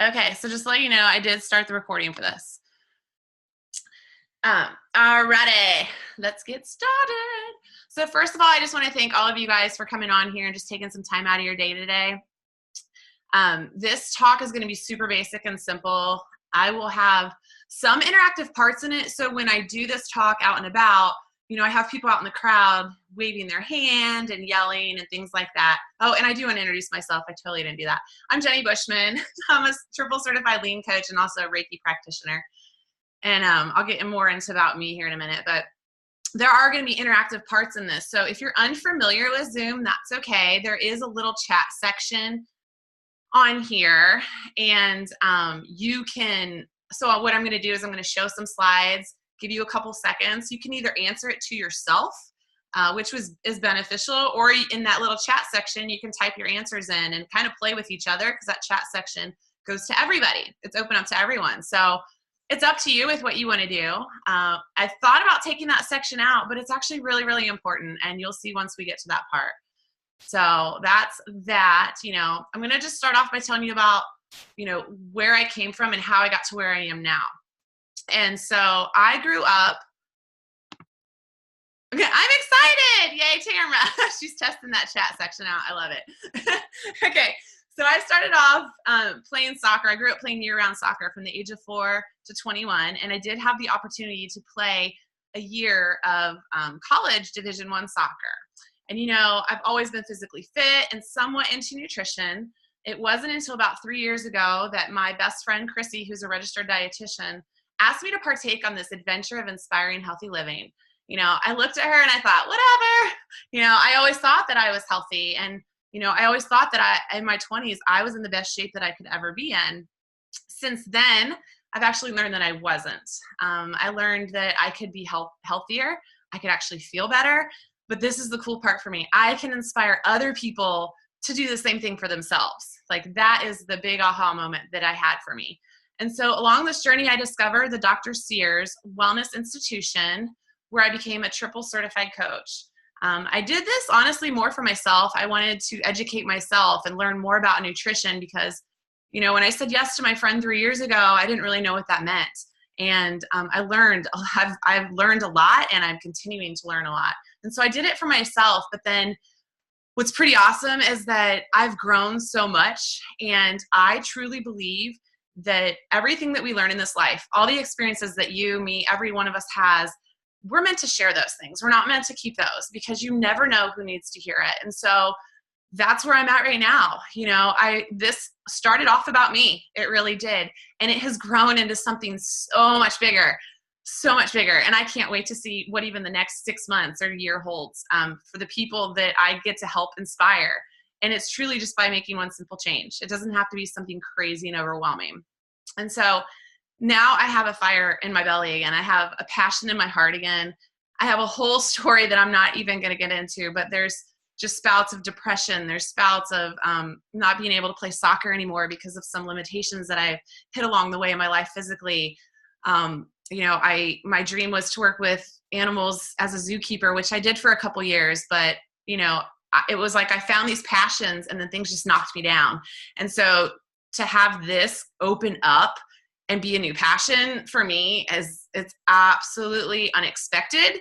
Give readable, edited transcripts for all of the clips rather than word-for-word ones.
Okay, so just to let you know, I did start the recording for this. Alrighty, let's get started. So first of all, I just want to thank all of you guys for coming on here and just taking some time out of your day today. This talk is going to be super basic and simple. I will have some interactive parts in it, so when I do this talk out and about, you know, I have people out in the crowd waving their hand and yelling and things like that. Oh, and I do want to introduce myself. I totally didn't do that. I'm Jenny Bushman. I'm a triple certified lean coach and also a Reiki practitioner. And I'll get more into about me here in a minute, but there are going to be interactive parts in this. So if you're unfamiliar with Zoom, that's okay. There is a little chat section on here, and you can, so what I'm going to do is I'm going to show some slides, give you a couple seconds. You can either answer it to yourself, which is beneficial, or in that little chat section, you can type your answers in and kind of play with each other, because that chat section goes to everybody. It's open up to everyone. So it's up to you with what you want to do. I thought about taking that section out, but it's actually really, really important, and you'll see once we get to that part. So that's that. You know, I'm going to just start off by telling you about, you know, where I came from and how I got to where I am now. And so I grew up. Okay, I'm excited. Yay, Tamara. She's testing that chat section out. I love it. Okay, so I started off playing soccer. I grew up playing year-round soccer from the age of 4 to 21, and I did have the opportunity to play a year of college Division I soccer. And, you know, I've always been physically fit and somewhat into nutrition. It wasn't until about 3 years ago that my best friend, Chrissy, who's a registered dietitian, asked me to partake on this adventure of inspiring healthy living. You know, I looked at her and I thought, whatever. You know, I always thought that I was healthy. And, you know, I always thought that in my 20s, I was in the best shape that I could ever be in. Since then, I've actually learned that I wasn't. I learned that I could be healthier. I could actually feel better. But this is the cool part for me. I can inspire other people to do the same thing for themselves. Like, that is the big aha moment that I had for me. And so along this journey, I discovered the Dr. Sears Wellness Institution, where I became a triple certified coach. I did this honestly more for myself. I wanted to educate myself and learn more about nutrition because, you know, when I said yes to my friend 3 years ago, I didn't really know what that meant. And I've learned a lot, and I'm continuing to learn a lot. And so I did it for myself, but then what's pretty awesome is that I've grown so much, and I truly believe that everything that we learn in this life, all the experiences that you, me, every one of us has, we're meant to share those things. We're not meant to keep those, because you never know who needs to hear it. And so that's where I'm at right now. You know, this started off about me. It really did. And it has grown into something so much bigger. So much bigger. And I can't wait to see what even the next 6 months or year holds for the people that I get to help inspire. And it's truly just by making one simple change. It doesn't have to be something crazy and overwhelming. And so now I have a fire in my belly again. I have a passion in my heart again. I have a whole story that I'm not even going to get into, but there's just spouts of depression. There's spouts of not being able to play soccer anymore because of some limitations that I've hit along the way in my life physically. You know, my dream was to work with animals as a zookeeper, which I did for a couple years, but, you know, it was like I found these passions and then things just knocked me down. And so to have this open up and be a new passion for me, it's absolutely unexpected,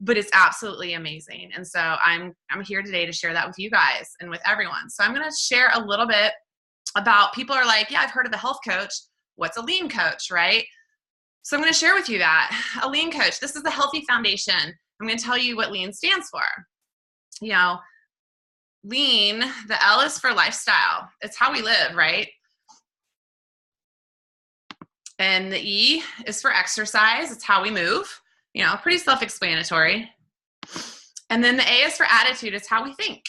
but it's absolutely amazing. And so I'm here today to share that with you guys and with everyone. So I'm going to share a little bit about, people are like, yeah, I've heard of a health coach. What's a lean coach, right? So I'm going to share with you that a lean coach, this is the Healthy Foundation. I'm going to tell you what lean stands for. You know, lean, the L is for lifestyle. It's how we live, right? And the E is for exercise. It's how we move. You know, pretty self-explanatory. And then the A is for attitude. It's how we think.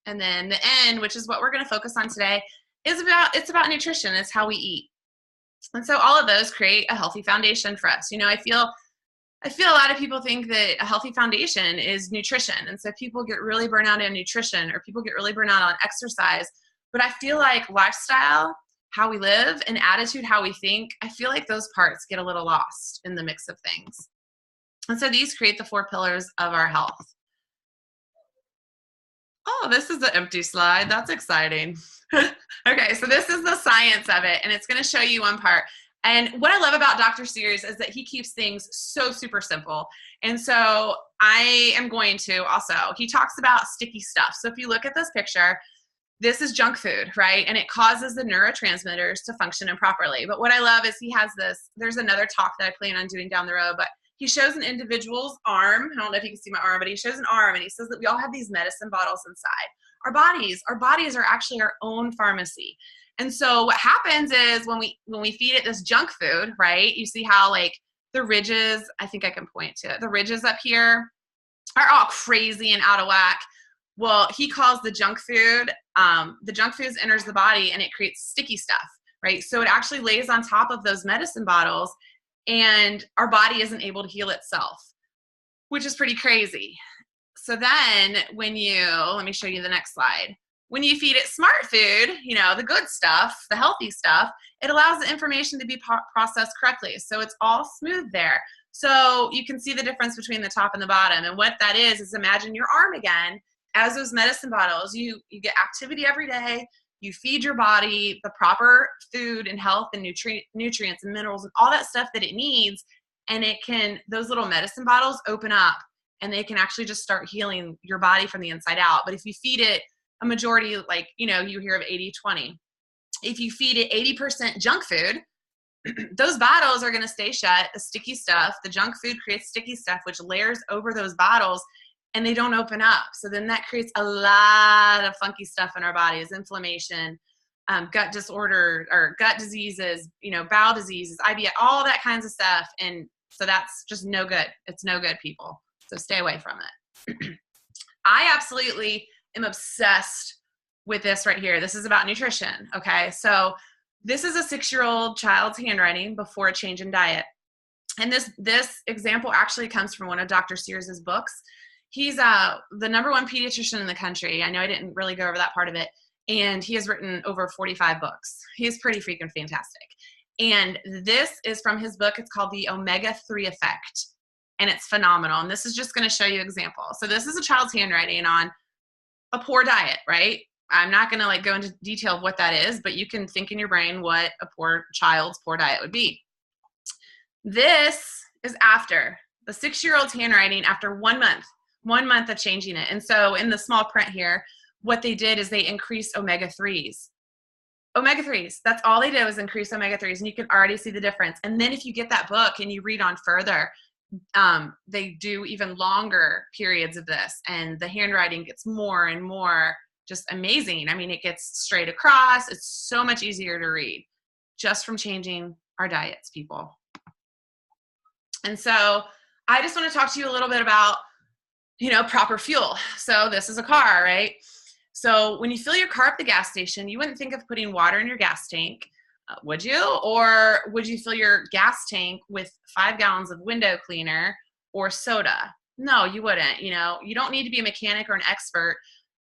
And then the N, which is what we're going to focus on today, it's about nutrition. It's how we eat. And so all of those create a healthy foundation for us. You know, I feel a lot of people think that a healthy foundation is nutrition. And so people get really burnt out on nutrition, or people get really burnt out on exercise. But I feel like lifestyle, how we live, and attitude, how we think, I feel like those parts get a little lost in the mix of things. And so these create the 4 pillars of our health. Oh, this is an empty slide. That's exciting. Okay, so this is the science of it, and it's going to show you one part. And what I love about Dr. Sears is that he keeps things so super simple. And so I am going to also, he talks about sticky stuff. So if you look at this picture, this is junk food, right? And it causes the neurotransmitters to function improperly. But what I love is he has this, there's another talk that I plan on doing down the road, but he shows an individual's arm. I don't know if you can see my arm, but he shows an arm and he says that we all have these medicine bottles inside. Our bodies are actually our own pharmacy. And so what happens is when we feed it this junk food, right? You see how like the ridges, I think I can point to it, the ridges up here are all crazy and out of whack. Well, he calls the junk food enters the body and it creates sticky stuff, right? So it actually lays on top of those medicine bottles and our body isn't able to heal itself, which is pretty crazy. So then when let me show you the next slide. When you feed it smart food, the good stuff, the healthy stuff, it allows the information to be processed correctly. So it's all smooth there. So you can see the difference between the top and the bottom. And what that is imagine your arm again as those medicine bottles. You get activity every day. You feed your body the proper food and health and nutrients and minerals and all that stuff that it needs. And those little medicine bottles open up and they can actually just start healing your body from the inside out. But if you feed it a majority, like, you hear of 80-20. If you feed it 80% junk food, those bottles are going to stay shut. The sticky stuff, the junk food creates sticky stuff, which layers over those bottles and they don't open up. So then that creates a lot of funky stuff in our bodies, inflammation, gut disorder or gut diseases, bowel diseases, IBS, all that kinds of stuff. And so that's just no good. It's no good, people. So stay away from it. I absolutely am obsessed with this right here. This is about nutrition. Okay. So this is a 6-year-old child's handwriting before a change in diet. And this example actually comes from one of Dr. Sears's books. He's the #1 pediatrician in the country. I know I didn't really go over that part of it. And he has written over 45 books. He's pretty freaking fantastic. And this is from his book. It's called The Omega-3 Effect. And it's phenomenal. And this is just going to show you examples. So this is a child's handwriting on a poor diet, right? I'm not going to go into detail of what that is, but you can think in your brain what a child's poor diet would be. This is after the 6-year-old's handwriting after 1 month of changing it. And so in the small print here, what they did is they increased omega-3s. Omega-3s, that's all they did was increase omega-3s, and you can already see the difference. And then if you get that book and you read on further, they do even longer periods of this, and the handwriting gets more and more just amazing. I mean, it gets straight across. It's so much easier to read just from changing our diets, people. And so I just want to talk to you a little bit about, proper fuel. So this is a car, right? So when you fill your car at the gas station, you wouldn't think of putting water in your gas tank, would you? Or would you fill your gas tank with 5 gallons of window cleaner or soda? No, you wouldn't. You don't need to be a mechanic or an expert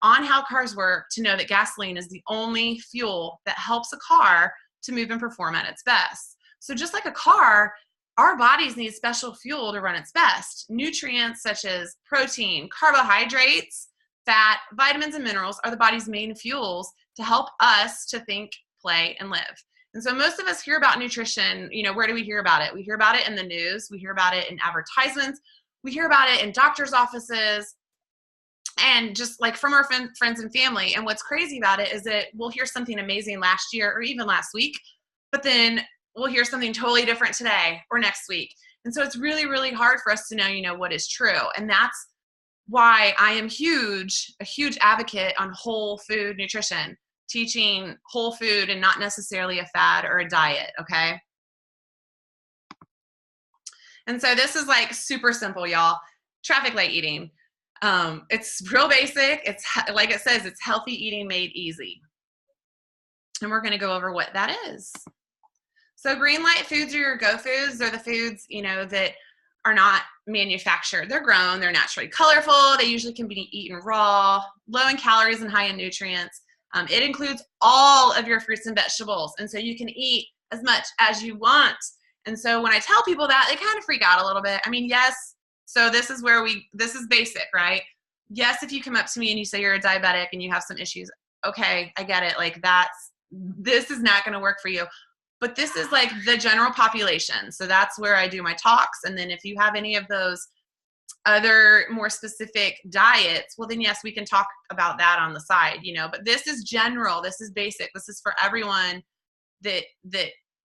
on how cars work to know that gasoline is the only fuel that helps a car to move and perform at its best. So just like a car, our bodies need special fuel to run its best. Nutrients such as protein, carbohydrates, fat, vitamins, and minerals are the body's main fuels to help us to think, play, and live. And so most of us hear about nutrition, where do we hear about it? We hear about it in the news. We hear about it in advertisements. We hear about it in doctor's offices and just like from our friends and family. And what's crazy about it is that we'll hear something amazing last year or even last week, but then we'll hear something totally different today or next week. And so it's really, really hard for us to know, what is true. And that's why I am a huge advocate on whole food nutrition, teaching whole food and not necessarily a fad or a diet, okay? And so this is super simple, y'all. Traffic light eating. It's real basic. It's like it says, it's healthy eating made easy. And we're going to go over what that is. So green light foods are your go foods. They're the foods, that are not manufactured. They're grown. They're naturally colorful. They usually can be eaten raw, low in calories and high in nutrients. It includes all of your fruits and vegetables. And so you can eat as much as you want. And so when I tell people that, they kind of freak out a little bit. I mean, yes. So this is this is basic, right? yes, if you come up to me and you say you're a diabetic and you have some issues, okay, I get it. Like this is not going to work for you. But this is like the general population. So that's where I do my talks. And then if you have any of those other more specific diets, well then yes, we can talk about that on the side, you know, but this is general, this is basic, this is for everyone that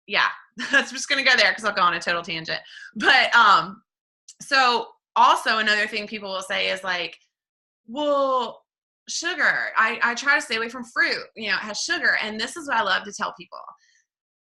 yeah, that's just going to go there because I'll go on a total tangent. But so also another thing people will say is like, well, sugar, I try to stay away from fruit, you know, it has sugar. And this is what I love to tell people.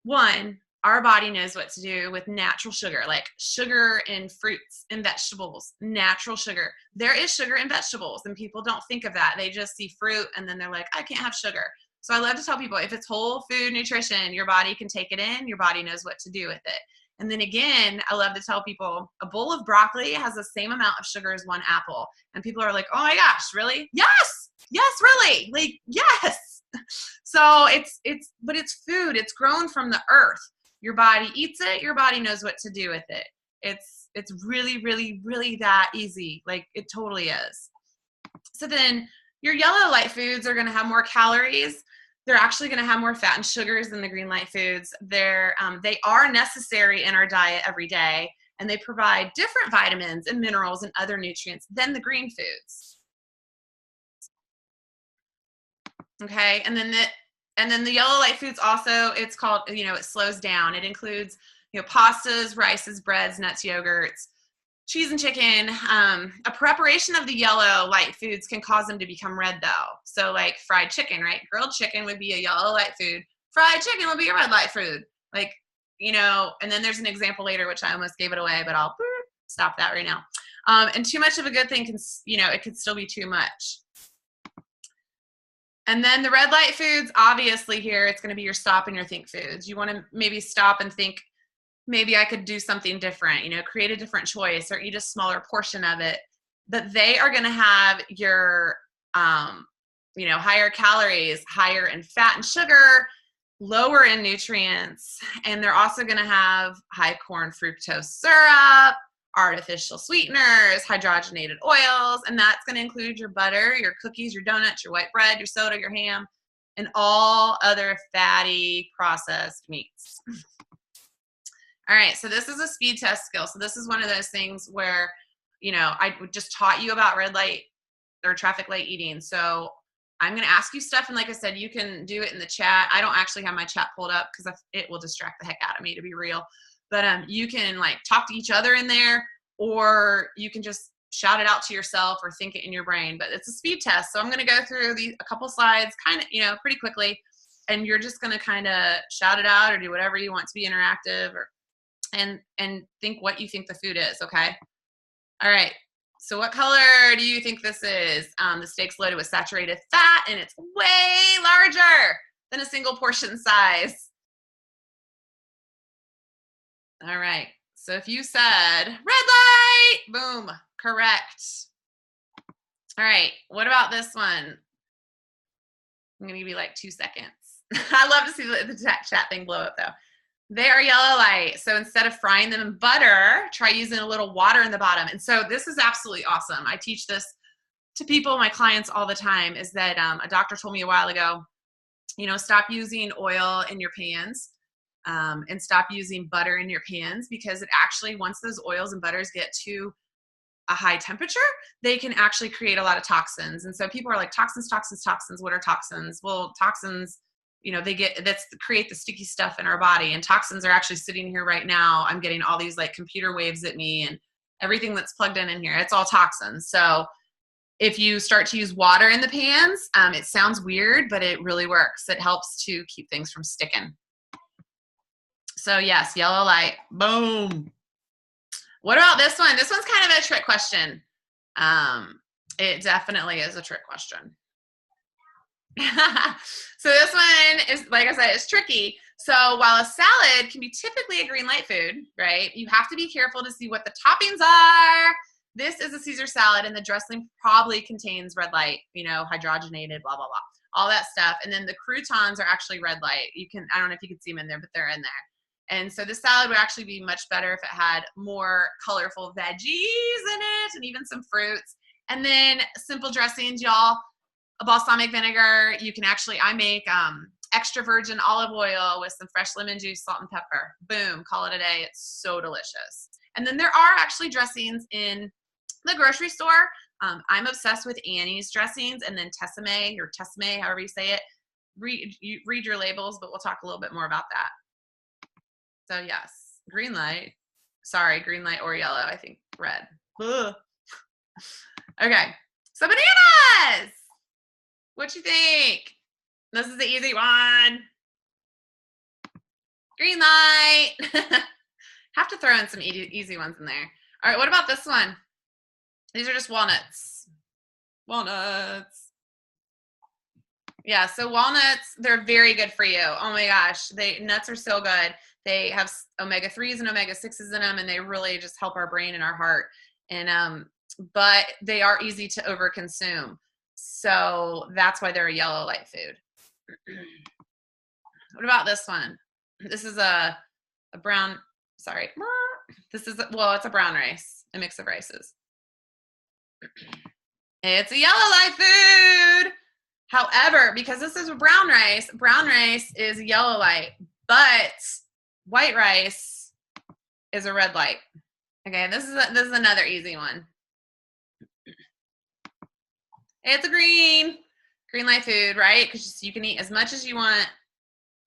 One, our body knows what to do with natural sugar, like sugar in fruits and vegetables, natural sugar. There is sugar in vegetables, and people don't think of that. They just see fruit and then they're like, I can't have sugar. So I love to tell people, if it's whole food nutrition, your body can take it in, your body knows what to do with it. And then again, I love to tell people a bowl of broccoli has the same amount of sugar as one apple. And people are like, oh my gosh, really? Yes, really, like, yes. So but it's food, it's grown from the earth. Your body eats it, your body knows what to do with it. It's really, really, really that easy. Like, it totally is. So then your yellow light foods are going to have more calories. They're actually going to have more fat and sugars than the green light foods. They are necessary in our diet every day, and they provide different vitamins and minerals and other nutrients than the green foods. Okay, and then the yellow light foods also, it's called, you know, it slows down. It includes, you know, pastas, rices, breads, nuts, yogurts, cheese and chicken. A preparation of the yellow light foods can cause them to become red though. So like fried chicken, right? Grilled chicken would be a yellow light food. Fried chicken would be a red light food. Like, you know, and then there's an example later, which I almost gave it away, but I'll stop that right now. And too much of a good thing can, you know, it could still be too much. And then the red light foods, obviously here, it's going to be your stop and your think foods. You want to maybe stop and think, maybe I could do something different, you know, create a different choice or eat a smaller portion of it. But they are going to have your, you know, higher calories, higher in fat and sugar, lower in nutrients. And they're also going to have high corn fructose syrup, artificial sweeteners, hydrogenated oils, and that's going to include your butter, your cookies, your donuts, your white bread, your soda, your ham, and all other fatty processed meats. All right, so this is a speed test skill. So this is one of those things where, you know, I just taught you about red light or traffic light eating. So I'm going to ask you stuff, and like I said, you can do it in the chat. I don't actually have my chat pulled up because it will distract the heck out of me, to be real. But you can like talk to each other in there, or you can just shout it out to yourself or think it in your brain. But it's a speed test. So I'm going to go through a couple slides kind of, you know, pretty quickly, and you're just going to kind of shout it out or do whatever you want to be interactive, or and think what you think the food is, okay? All right. So what color do you think this is? The steak's loaded with saturated fat, and it's way larger than a single portion size. All right, so if you said red light, boom, correct. All right, what about this one? I'm gonna give you like 2 seconds. I love to see the chat thing blow up though. They are yellow light, so instead of frying them in butter, try using a little water in the bottom. And so this is absolutely awesome. I teach this to people, my clients, all the time, is that a doctor told me a while ago, you know, stop using oil in your pans. And stop using butter in your pans, because it actually, once those oils and butters get to a high temperature, they can actually create a lot of toxins. And so people are like, toxins, what are toxins? Well, toxins, you know, create the sticky stuff in our body, and toxins are actually sitting here right now. I'm getting all these like computer waves at me, and everything that's plugged in here, it's all toxins. So if you start to use water in the pans, it sounds weird, but it really works. It helps to keep things from sticking. So yes, yellow light, boom. What about this one? This one's kind of a trick question. It definitely is a trick question. So this one is, like I said, it's tricky. So while a salad can be typically a green light food, right? You have to be careful to see what the toppings are. This is a Caesar salad, and the dressing probably contains red light, you know, hydrogenated, blah, blah, blah, all that stuff. And then the croutons are actually red light. I don't know if you can see them in there, but they're in there. And so the salad would actually be much better if it had more colorful veggies in it, and even some fruits. And then simple dressings, y'all. A balsamic vinegar. You can actually, I make extra virgin olive oil with some fresh lemon juice, salt, and pepper. Boom, call it a day. It's so delicious. And then there are actually dressings in the grocery store. I'm obsessed with Annie's dressings, and then Tessemae, or Tessemae, however you say it. Read your labels, but we'll talk a little bit more about that. So yes, green light. Sorry, green light or yellow. I think red. Ugh. Okay, so bananas. What you think? This is the easy one. Green light. Have to throw in some easy ones in there. All right, what about this one? These are just walnuts. Walnuts. Yeah, so walnuts, they're very good for you. Oh my gosh, nuts are so good. They have omega-3s and omega-6s in them, and they really just help our brain and our heart. And but they are easy to overconsume. So that's why they're a yellow light food. What about this one? This is a brown, sorry. This is, well, it's a brown rice, a mix of rices. It's a yellow light food. However, because this is brown rice is yellow light, but white rice is a red light. Okay, this is another easy one. It's a green light food, right? Because you can eat as much as you want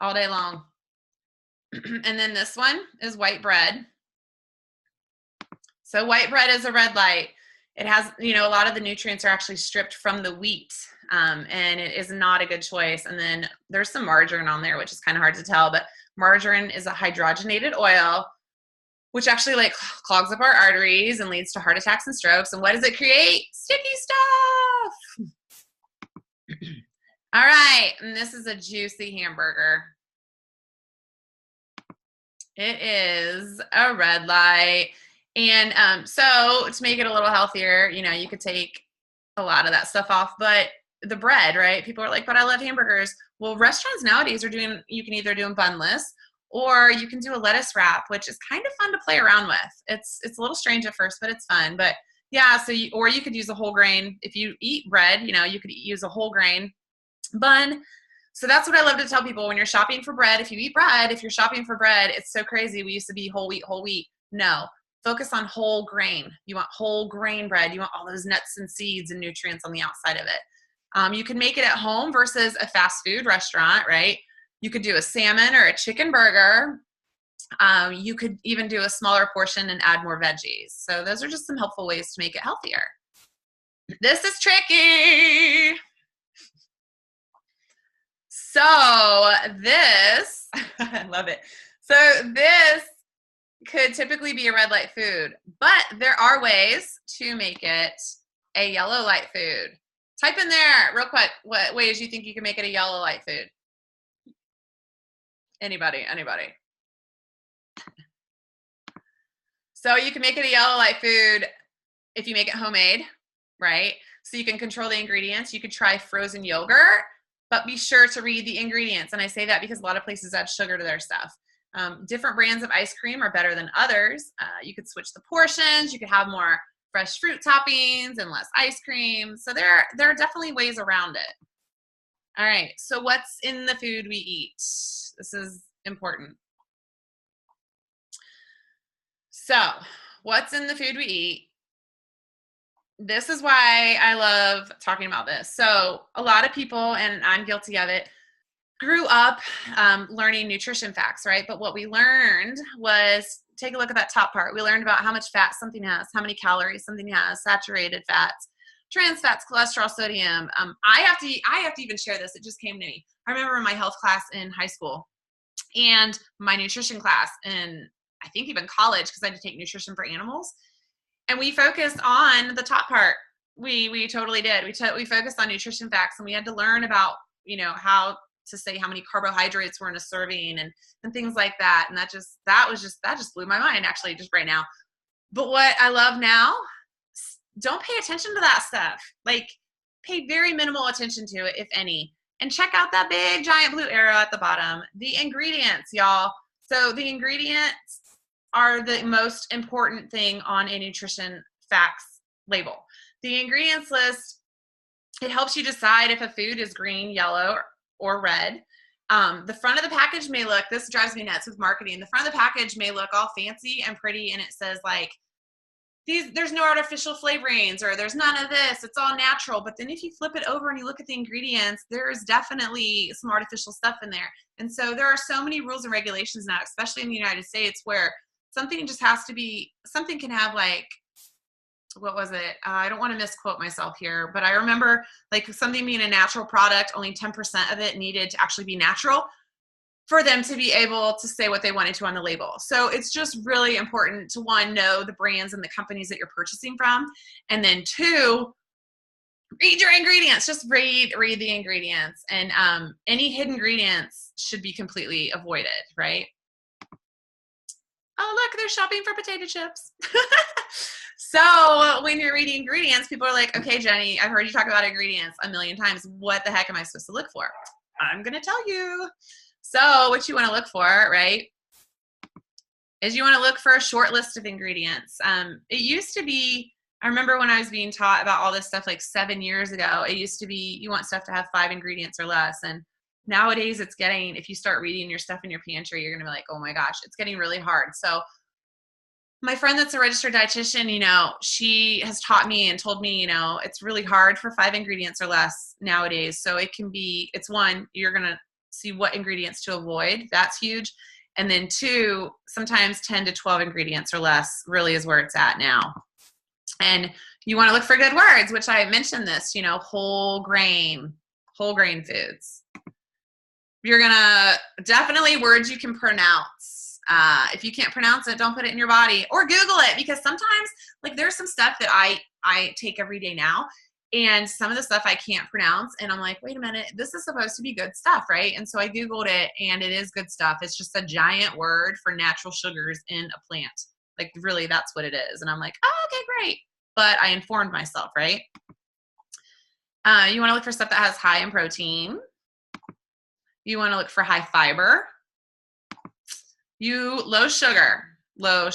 all day long. And then this one is white bread. So white bread is a red light. It has, a lot of the nutrients are actually stripped from the wheat, and it is not a good choice. And then there's some margarine on there, which is kind of hard to tell, but margarine is a hydrogenated oil, which actually clogs up our arteries and leads to heart attacks and strokes. And what does it create? Sticky stuff. All right, and this is a juicy hamburger. It is a red light. And so to make it a little healthier, you could take a lot of that stuff off, but the bread, right? People are like, but I love hamburgers. Well, restaurants nowadays you can either do them bunless, or you can do a lettuce wrap, which is kind of fun to play around with. It's a little strange at first, but it's fun. But yeah, or you could use a whole grain. If you eat bread, you could use a whole grain bun. So that's what I love to tell people when you're shopping for bread. If you're shopping for bread, it's so crazy. We used to be whole wheat. No, focus on whole grain. You want whole grain bread. You want all those nuts and seeds and nutrients on the outside of it. You can make it at home versus a fast food restaurant, right? You could do a salmon or a chicken burger. You could even do a smaller portion and add more veggies. So those are just some helpful ways to make it healthier. This is tricky. So this, I love it. So this could typically be a red light food, but there are ways to make it a yellow light food. Type in there real quick what ways you think you can make it a yellow light food. Anybody? So you can make it a yellow light food if you make it homemade, right? So you can control the ingredients. You could try frozen yogurt, but be sure to read the ingredients. And I say that because a lot of places add sugar to their stuff. Different brands of ice cream are better than others. You could switch the portions. You could have more fresh fruit toppings and less ice cream. So there are definitely ways around it. All right, so what's in the food we eat? This is important. So what's in the food we eat? This is why I love talking about this. So a lot of people, and I'm guilty of it, grew up learning nutrition facts, right? But what we learned was, take a look at that top part. We learned about how much fat something has, how many calories something has, saturated fats, trans fats, cholesterol, sodium. I have to even share this. It just came to me. I remember in my health class in high school and my nutrition class, and I think even college, because I had to take nutrition for animals. And we focused on the top part. We totally did. We focused on nutrition facts, and we had to learn about, how to say how many carbohydrates were in a serving and things like that. And that just blew my mind, actually, just right now. But what I love now, don't pay attention to that stuff. Pay very minimal attention to it, if any. And check out that big giant blue arrow at the bottom. The ingredients, y'all. So the ingredients are the most important thing on a nutrition facts label. The ingredients list, it helps you decide if a food is green, yellow, or red. The front of the package may look, this drives me nuts with marketing. The front of the package may look all fancy and pretty, and it says like, there's no artificial flavorings, or there's none of this, it's all natural. But then if you flip it over and you look at the ingredients, there's definitely some artificial stuff in there. And so there are so many rules and regulations now, especially in the United States, where something just has to be, something can have like, what was it? I don't want to misquote myself here, but I remember like something being a natural product, only 10% of it needed to actually be natural for them to be able to say what they wanted to on the label. So it's just really important to, one, know the brands and the companies that you're purchasing from. And then two, read your ingredients. Just read the ingredients. And any hidden ingredients should be completely avoided, right? Oh, look, they're shopping for potato chips. So when you're reading ingredients, people are like, okay, Jenny, I've heard you talk about ingredients a million times. What the heck am I supposed to look for? I'm going to tell you. So what you want to look for, right, is you want to look for a short list of ingredients. It used to be, I remember when I was being taught about all this stuff like 7 years ago, it used to be you want stuff to have 5 ingredients or less. And nowadays it's getting, if you start reading your stuff in your pantry, you're going to be like, oh my gosh, it's getting really hard. So my friend that's a registered dietitian, you know, she has taught me and told me, you know, it's really hard for 5 ingredients or less nowadays. So it can be, it's one, you're going to see what ingredients to avoid. That's huge. And then 2, sometimes 10 to 12 ingredients or less really is where it's at now. And you want to look for good words, which I mentioned this, you know, whole grain foods. You're going to definitely words you can pronounce. If you can't pronounce it, don't put it in your body, or Google it, because sometimes like there's some stuff that I take every day now, and some of the stuff I can't pronounce, and I'm like, wait a minute, this is supposed to be good stuff, right? And so I Googled it, and it is good stuff. It's just a giant word for natural sugars in a plant. Like really, that's what it is. And I'm like, oh, okay, great. But I informed myself, right? You want to look for stuff that has high in protein. You want to look for high fiber. Low sugar, low in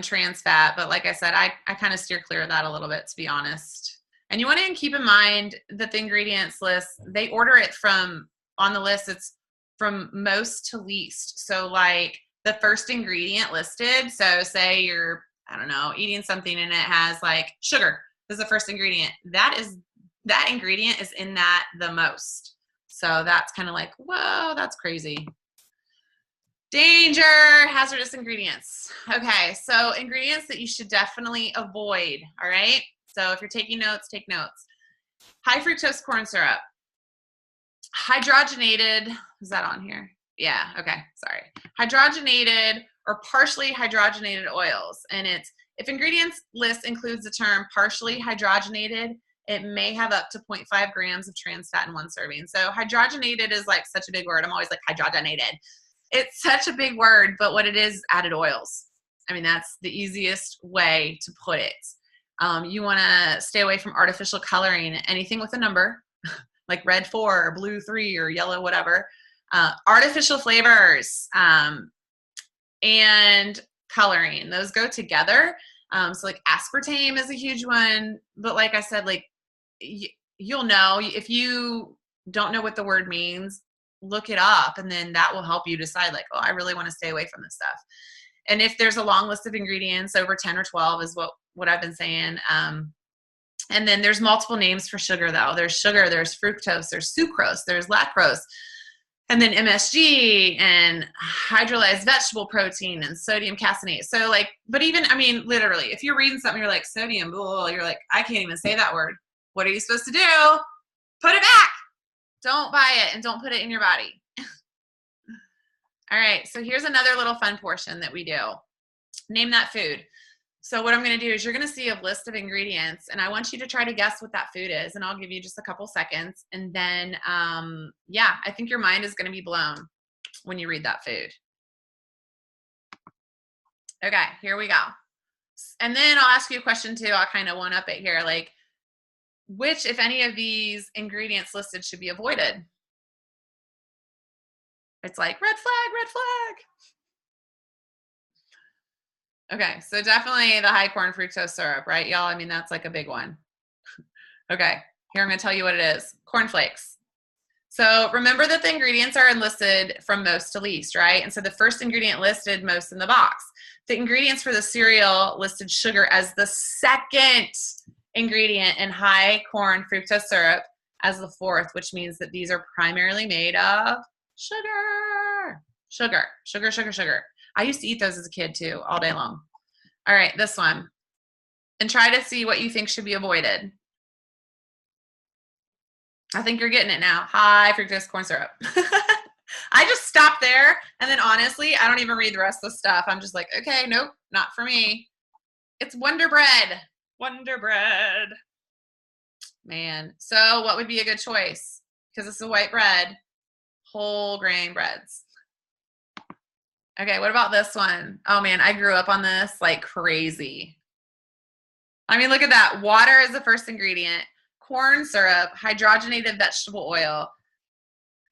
trans fat. But like I said, I kind of steer clear of that a little bit, to be honest. And you want to keep in mind that the ingredients list, they order it from, on the list, it's from most to least. So like the first ingredient listed, so say you're, I don't know, eating something and it has like sugar is the first ingredient. That ingredient is in that the most. So that's kind of like, whoa, that's crazy. Danger, hazardous ingredients. Okay, so ingredients that you should definitely avoid, all right? So if you're taking notes, take notes. High fructose corn syrup. Hydrogenated, is that on here? Yeah, okay, sorry. Hydrogenated or partially hydrogenated oils. And it's, if ingredients list includes the term partially hydrogenated, it may have up to 0.5 grams of trans fat in one serving. So hydrogenated is like such a big word. I'm always like hydrogenated. It's such a big word, but what it is added oils. I mean, that's the easiest way to put it. You want to stay away from artificial coloring, anything with a number, like red 4 or blue 3 or yellow, whatever. Artificial flavors and coloring, those go together. So like aspartame is a huge one, but like I said, like you'll know if you don't know what the word means, look it up, and then that will help you decide like, oh, I really want to stay away from this stuff. And if there's a long list of ingredients, over 10 or 12 is what I've been saying. And then there's multiple names for sugar though. There's sugar, there's fructose, there's sucrose, there's lactose, and then MSG and hydrolyzed vegetable protein and sodium caseinate. So like, but even, I mean, literally, if you're reading something, you're like sodium, blah, you're like, I can't even say that word. What are you supposed to do? Put it back. Don't buy it and don't put it in your body. All right, so here's another little fun portion that we do. Name that food. So what I'm going to do is you're going to see a list of ingredients, and I want you to try to guess what that food is, and I'll give you just a couple seconds. And then, yeah, I think your mind is going to be blown when you read that food. Okay, here we go. And then I'll ask you a question too. I'll kind of one-up it here. Like, which, if any of these ingredients listed, should be avoided? It's like red flag, red flag. Okay, so definitely the high corn fructose syrup, right, y'all? I mean, that's like a big one. Okay, here I'm gonna tell you what it is. Cornflakes. So remember that the ingredients are listed from most to least, right? And so the first ingredient listed most in the box. The ingredients for the cereal listed sugar as the second ingredient and high corn fructose syrup as the fourth, which means that these are primarily made of sugar. Sugar, sugar, sugar, sugar. I used to eat those as a kid too, all day long. All right, this one. And try to see what you think should be avoided. I think you're getting it now. High fructose corn syrup. I just stopped there, and then honestly, I don't even read the rest of the stuff. I'm just like, okay, nope, not for me. It's Wonder Bread. Wonder Bread. Man, so what would be a good choice? Because it's a white bread, whole grain breads. Okay, what about this one? Oh man, I grew up on this like crazy. I mean, look at that. Water is the first ingredient. Corn syrup, hydrogenated vegetable oil.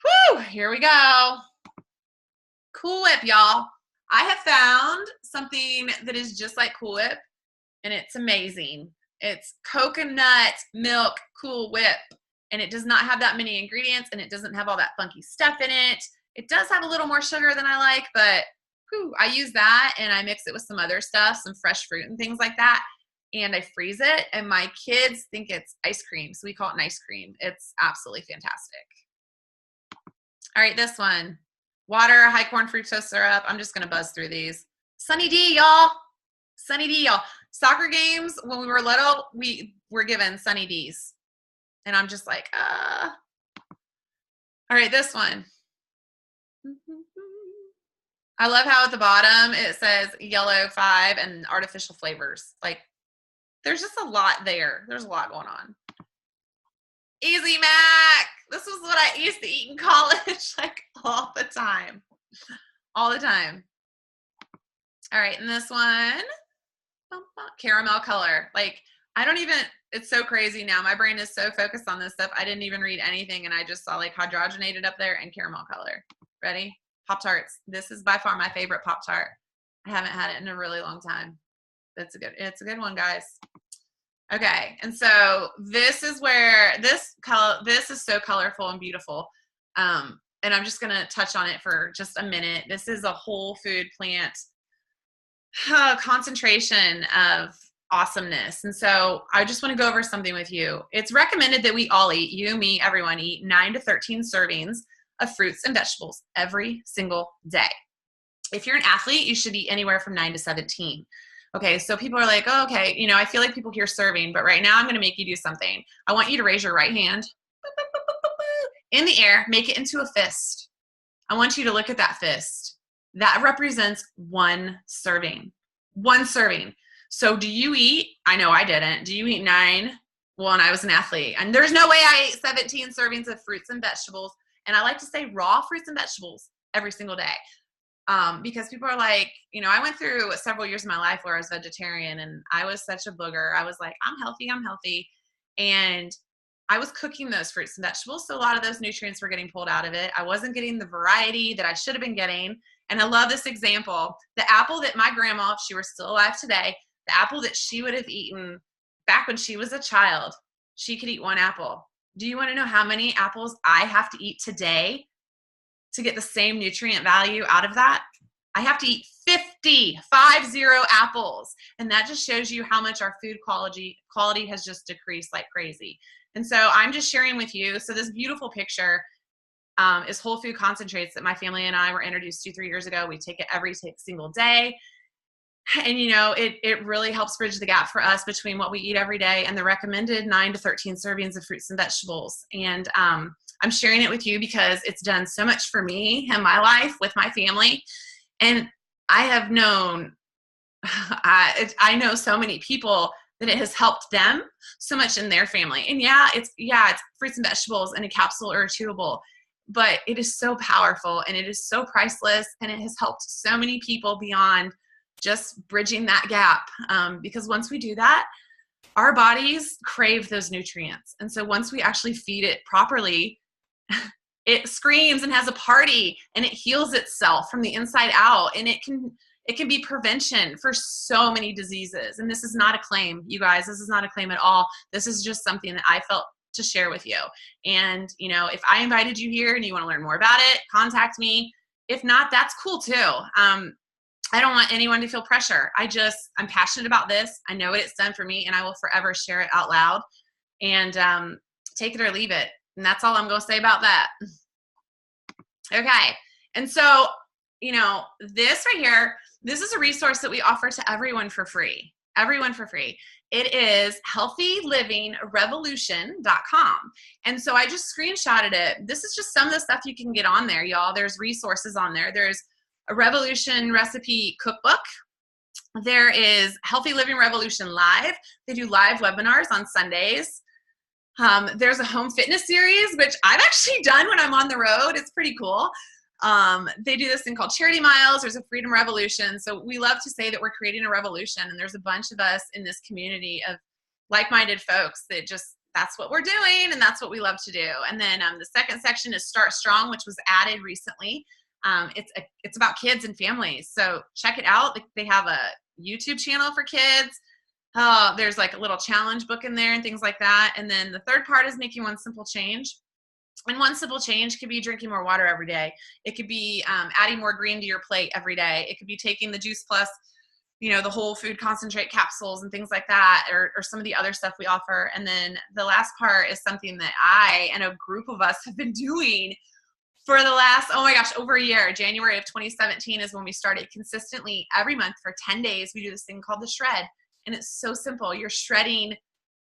Whew, here we go. Cool Whip, y'all. I have found something that is just like Cool Whip, and it's amazing. It's coconut milk Cool Whip, and it does not have that many ingredients, and it doesn't have all that funky stuff in it. It does have a little more sugar than I like, but whew, I use that, and I mix it with some other stuff, some fresh fruit and things like that, and I freeze it, and my kids think it's ice cream, so we call it an ice cream. It's absolutely fantastic. All right, this one. Water, high corn fructose syrup. I'm just going to buzz through these. Sunny D, y'all. Sunny D, y'all. Soccer games, when we were little, we were given Sunny D's. And I'm just like, All right, this one. I love how at the bottom it says yellow 5 and artificial flavors. Like, there's just a lot there. There's a lot going on. Easy Mac. This was what I used to eat in college, like all the time. All the time. All right, and this one, caramel color. Like, I don't even, it's so crazy now. My brain is so focused on this stuff. I didn't even read anything, and I just saw like hydrogenated up there and caramel color. Ready? Pop-Tarts. This is by far my favorite Pop-Tart. I haven't had it in a really long time. It's a good one, guys. Okay, and so this is where this is so colorful and beautiful. And I'm just gonna touch on it for just a minute. This is a whole food plant concentration of awesomeness. And so I just want to go over something with you. It's recommended that we all eat, you, me, everyone eat 9 to 13 servings of fruits and vegetables every single day. If you're an athlete, you should eat anywhere from 9 to 17. Okay, so people are like, oh, okay, you know, I feel like people hear serving, but right now I'm going to make you do something. I want you to raise your right hand in the air, make it into a fist. I want you to look at that fist. That represents one serving. One serving. So do you eat? I know I didn't. Do you eat 9? Well, and I was an athlete. And there's no way I ate 17 servings of fruits and vegetables. And I like to say raw fruits and vegetables every single day. Because people are like, you know, I went through several years of my life where I was vegetarian and I was such a booger. I was like, I'm healthy. And I was cooking those fruits and vegetables. So a lot of those nutrients were getting pulled out of it. I wasn't getting the variety that I should have been getting. And I love this example. The apple that my grandma, if she were still alive today, the apple that she would have eaten back when she was a child, she could eat one apple. Do you want to know how many apples I have to eat today to get the same nutrient value out of that? I have to eat 50 apples. And that just shows you how much our food quality has just decreased like crazy. And so I'm just sharing with you. So this beautiful picture is whole food concentrates that my family and I were introduced to 3 years ago. We take it every single day. And, you know, it really helps bridge the gap for us between what we eat every day and the recommended 9 to 13 servings of fruits and vegetables. And I'm sharing it with you because it's done so much for me in my life with my family. And I have known, I know so many people that it has helped them so much in their family. And it's fruits and vegetables in a capsule or a chewable, but it is so powerful and it is so priceless. And it has helped so many people beyond just bridging that gap. Because once we do that, our bodies crave those nutrients. And so once we actually feed it properly, it screams and has a party and it heals itself from the inside out. And it can It can be prevention for so many diseases. And this is not a claim, you guys. This is not a claim at all. This is just something that I felt to share with you. And, you know, if I invited you here and you want to learn more about it, contact me. If not, that's cool too. I don't want anyone to feel pressure. I'm passionate about this. I know what it's done for me, and I will forever share it out loud. And take it or leave it. And that's all I'm going to say about that. Okay. And so, you know, this right here, this is a resource that we offer to everyone for free. Everyone for free. It is healthylivingrevolution.com. And so I just screenshotted it. This is just some of the stuff you can get on there, y'all. There's resources on there. There's a Revolution recipe cookbook. There is Healthy Living Revolution Live. They do live webinars on Sundays. There's a home fitness series, which I've actually done when I'm on the road. It's pretty cool. They do this thing called Charity Miles. There's a Freedom Revolution. So we love to say that we're creating a revolution, and there's a bunch of us in this community of like-minded folks that that's what we're doing, and that's what we love to do. And then the second section is Start Strong, which was added recently. It's about kids and families. So check it out. They have a YouTube channel for kids. There's like a little challenge book in there and things like that. And then the third part is making one simple change. And one simple change could be drinking more water every day. It could be adding more green to your plate every day. It could be taking the Juice Plus, you know, the whole food concentrate capsules and things like that, or some of the other stuff we offer. And then the last part is something that I and a group of us have been doing for the last, oh my gosh, over a year. January of 2017 is when we started consistently every month for 10 days. We do this thing called the shred. And it's so simple. You're shredding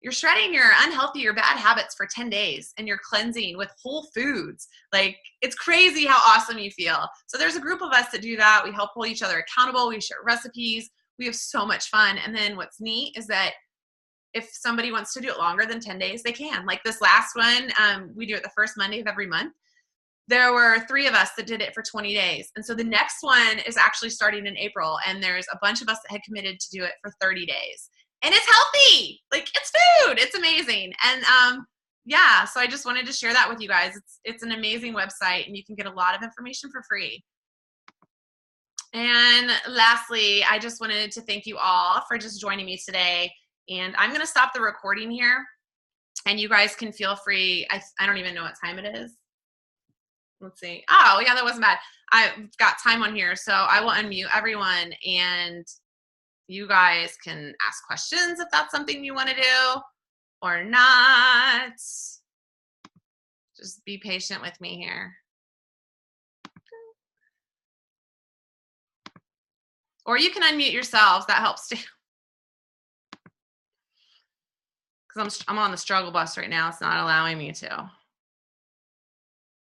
your unhealthy or bad habits for 10 days, and you're cleansing with whole foods. Like, it's crazy how awesome you feel. So there's a group of us that do that. We help hold each other accountable. We share recipes. We have so much fun. And then what's neat is that if somebody wants to do it longer than 10 days, they can. Like this last one, we do it the first Monday of every month. There were 3 of us that did it for 20 days. And so the next one is actually starting in April, and there's a bunch of us that had committed to do it for 30 days. And it's healthy. Like, it's food. It's amazing. And yeah, so I just wanted to share that with you guys. It's an amazing website, and you can get a lot of information for free. And lastly, I just wanted to thank you all for just joining me today. And I'm going to stop the recording here, and you guys can feel free. I don't even know what time it is. Let's see. Oh, yeah, that wasn't bad. I've got time on here, so I will unmute everyone, and you guys can ask questions if that's something you want to do or not. Just be patient with me here. Or you can unmute yourselves. That helps too. Because I'm on the struggle bus right now. It's not allowing me to.